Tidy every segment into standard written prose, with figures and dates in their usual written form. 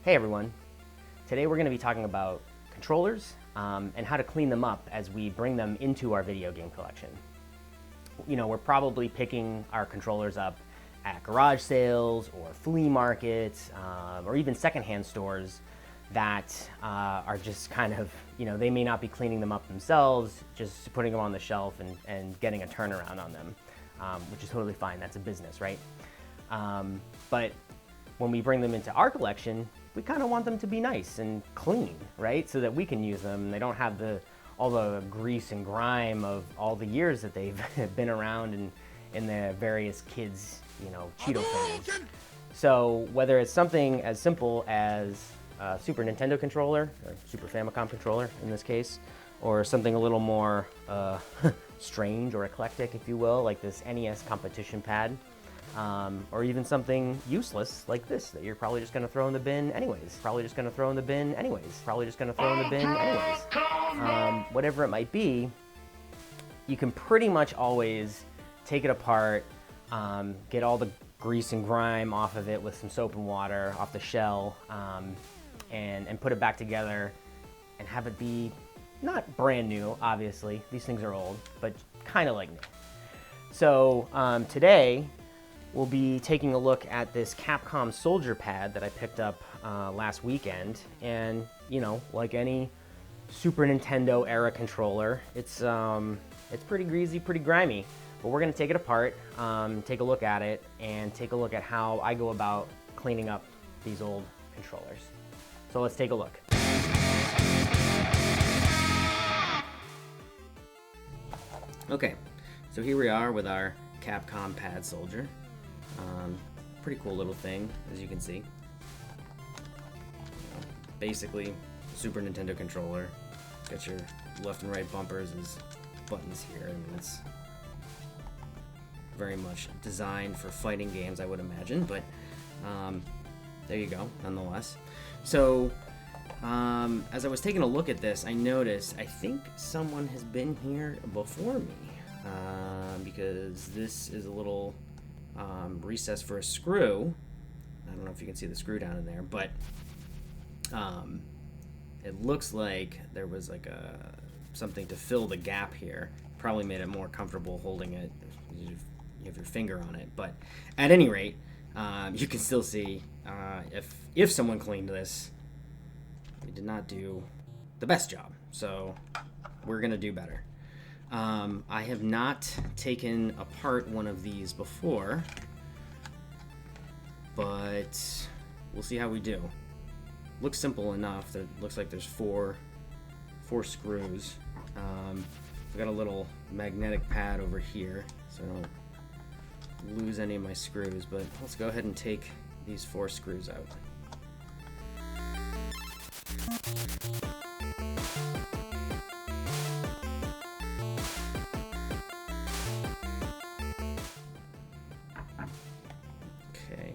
Hey everyone, today we're going to be talking about controllers and how to clean them up as we bring them into our video game collection. You know, we're probably picking our controllers up at garage sales or flea markets or even secondhand stores that are just kind of, you know, they may not be cleaning them up themselves, just putting them on the shelf and getting a turnaround on them, which is totally fine. That's a business, right? But when we bring them into our collection, we kind of want them to be nice and clean, right? So that we can use them. They don't have all the grease and grime of all the years that they've been around in the various kids, you know, CHEETO fingers. So whether it's something as simple as a Super Nintendo controller, or Super Famicom controller in this case, or something a little more strange or eclectic, if you will, like this NES competition pad, or even something useless like this that you're probably just going to throw in the bin anyways. Whatever it might be, you can pretty much always take it apart, get all the grease and grime off of it with some soap and water off the shell, and put it back together and have it be not brand new, obviously. These things are old, but kind of like new. So today, we'll be taking a look at this Capcom Soldier Pad that I picked up last weekend. And, you know, like any Super Nintendo era controller, it's pretty greasy, pretty grimy. But we're going to take it apart, take a look at it, and take a look at how I go about cleaning up these old controllers. So let's take a look. Okay, so here we are with our Capcom Pad Soldier. Pretty cool little thing, as you can see. Basically, Super Nintendo controller. Got your left and right bumpers as buttons here. I mean, it's very much designed for fighting games, I would imagine, but there you go, nonetheless. So, as I was taking a look at this, I noticed, I think someone has been here before me, because this is a little recess for a screw. I don't know if you can see the screw down in there, but it looks like there was like something to fill the gap here. Probably made it more comfortable holding it. You have your finger on it, but at any rate, you can still see if someone cleaned this, they did not do the best job. So we're gonna do better. I have not taken apart one of these before, but we'll see how we do. Looks simple enough. It looks like there's four screws. I've got a little magnetic pad over here, so I don't lose any of my screws, but let's go ahead and take these 4 screws out. Okay,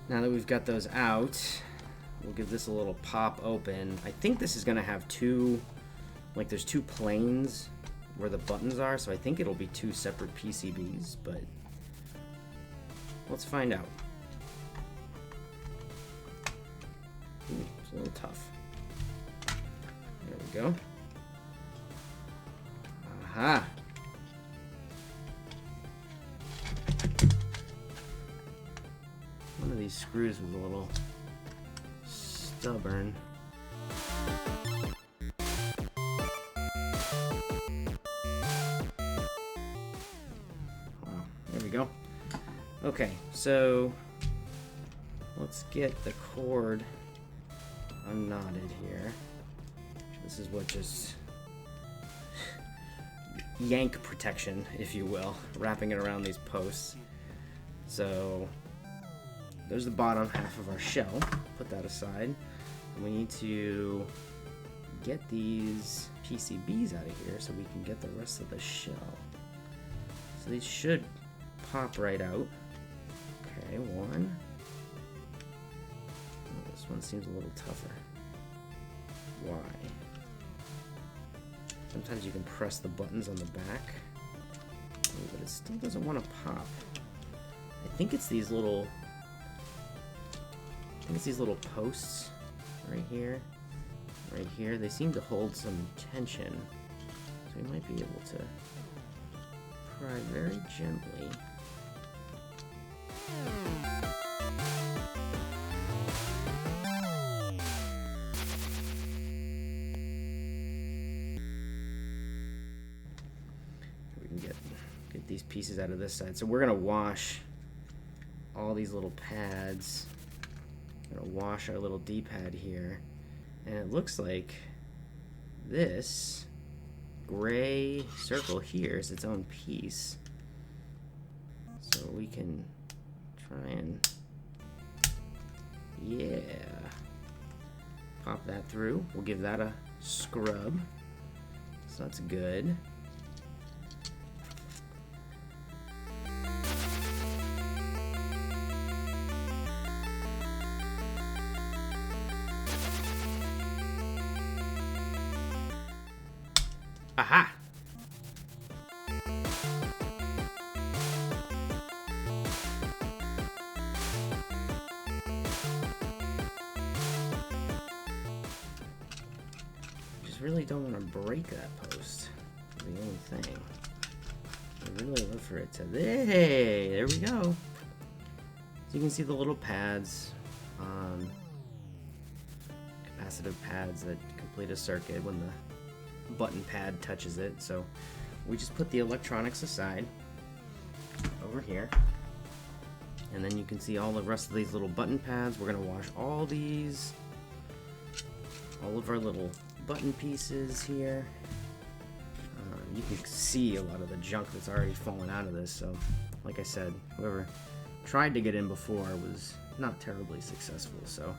now that we've got those out, we'll give this a little pop open. I think this is gonna have there's 2 planes where the buttons are, so I think it'll be 2 separate PCBs, but let's find out. Ooh, it's a little tough. There we go. Aha! One of these screws was a little stubborn. There we go. Okay, so let's get the cord unknotted here. This is what just yank protection, if you will, wrapping it around these posts. So there's the bottom half of our shell. Put that aside. And we need to get these PCBs out of here so we can get the rest of the shell. So these should pop right out. Okay, one. Oh, this one seems a little tougher. Why? Sometimes you can press the buttons on the back, but it still doesn't want to pop. I think it's these little think it's these little posts right here, they seem to hold some tension. So we might be able to pry very gently. We can get these pieces out of this side. So we're gonna wash all these little pads. We're gonna wash our little D-pad here. And it looks like this gray circle here is its own piece. So we can try and, yeah, pop that through. We'll give that a scrub. So that's good. Aha! Just really don't want to break that post. That's the only thing. I really love for it to. Hey, there we go. So you can see the little pads, capacitive pads that complete a circuit when the button pad touches it. So we just put the electronics aside over here, and then you can see all the rest of these little button pads. We're gonna wash all these, all of our little button pieces here. You can see a lot of the junk that's already fallen out of this. So like I said, whoever tried to get in before was not terribly successful. So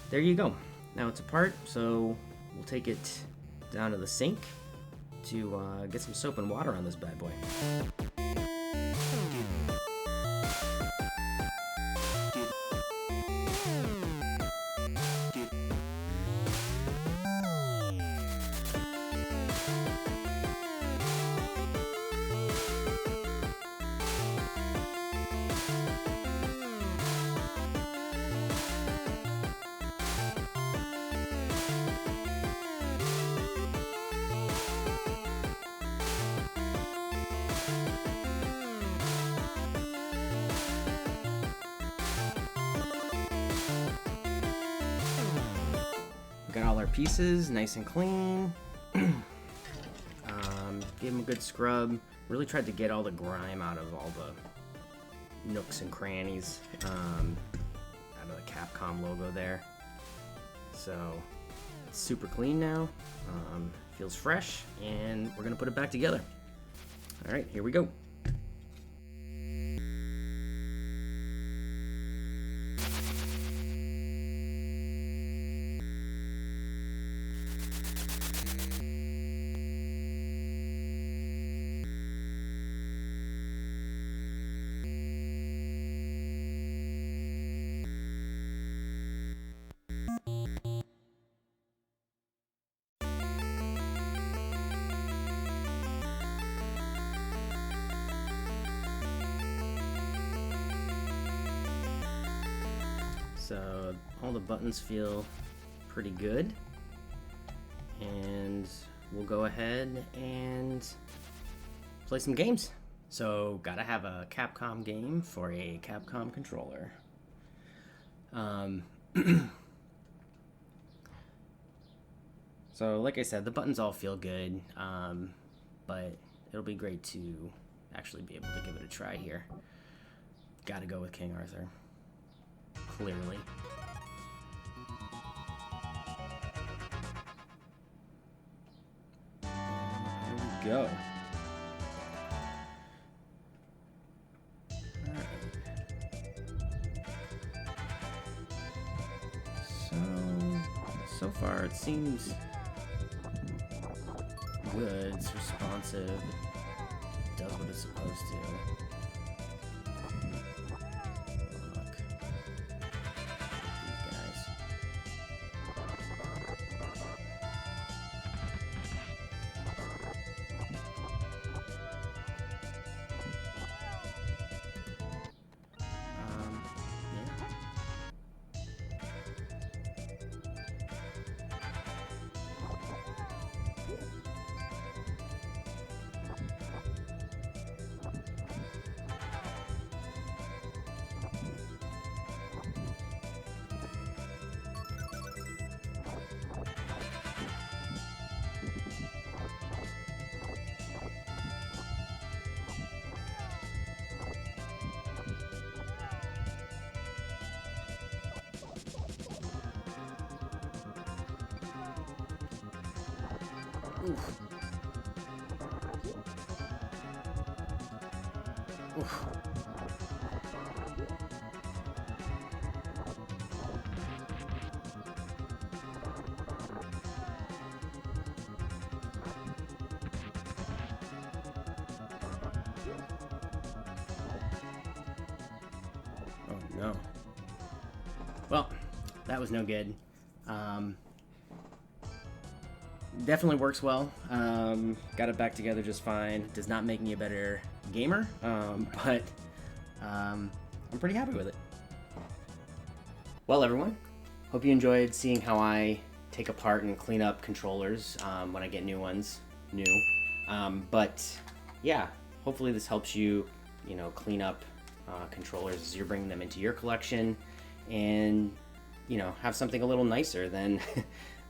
there you go. Now it's apart, so we'll take it down to the sink to get some soap and water on this bad boy. Got all our pieces nice and clean. Gave them a good scrub. Really tried to get all the grime out of all the nooks and crannies, out of the Capcom logo there. So it's super clean now. Feels fresh, and we're gonna put it back together. All right, here we go. So all the buttons feel pretty good, and we'll go ahead and play some games. So gotta have a Capcom game for a Capcom controller. So like I said, the buttons all feel good, but it'll be great to actually be able to give it a try here. Gotta go with King Arthur. Clearly. Here we go. Alright. So far it seems good. It's responsive. It does what it's supposed to. Oof. Oof. Oh no. Well, that was no good. Definitely works well. Got it back together just fine. Does not make me a better gamer, but I'm pretty happy with it. Well, everyone, hope you enjoyed seeing how I take apart and clean up controllers when I get new ones, but yeah, hopefully this helps you, clean up controllers as you're bringing them into your collection, and have something a little nicer than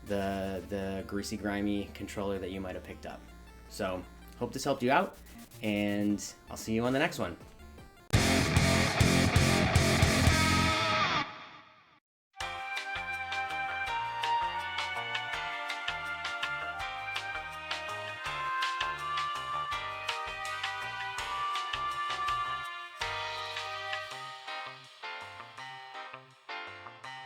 the greasy, grimy controller that you might have picked up. So hope this helped you out, and I'll see you on the next one.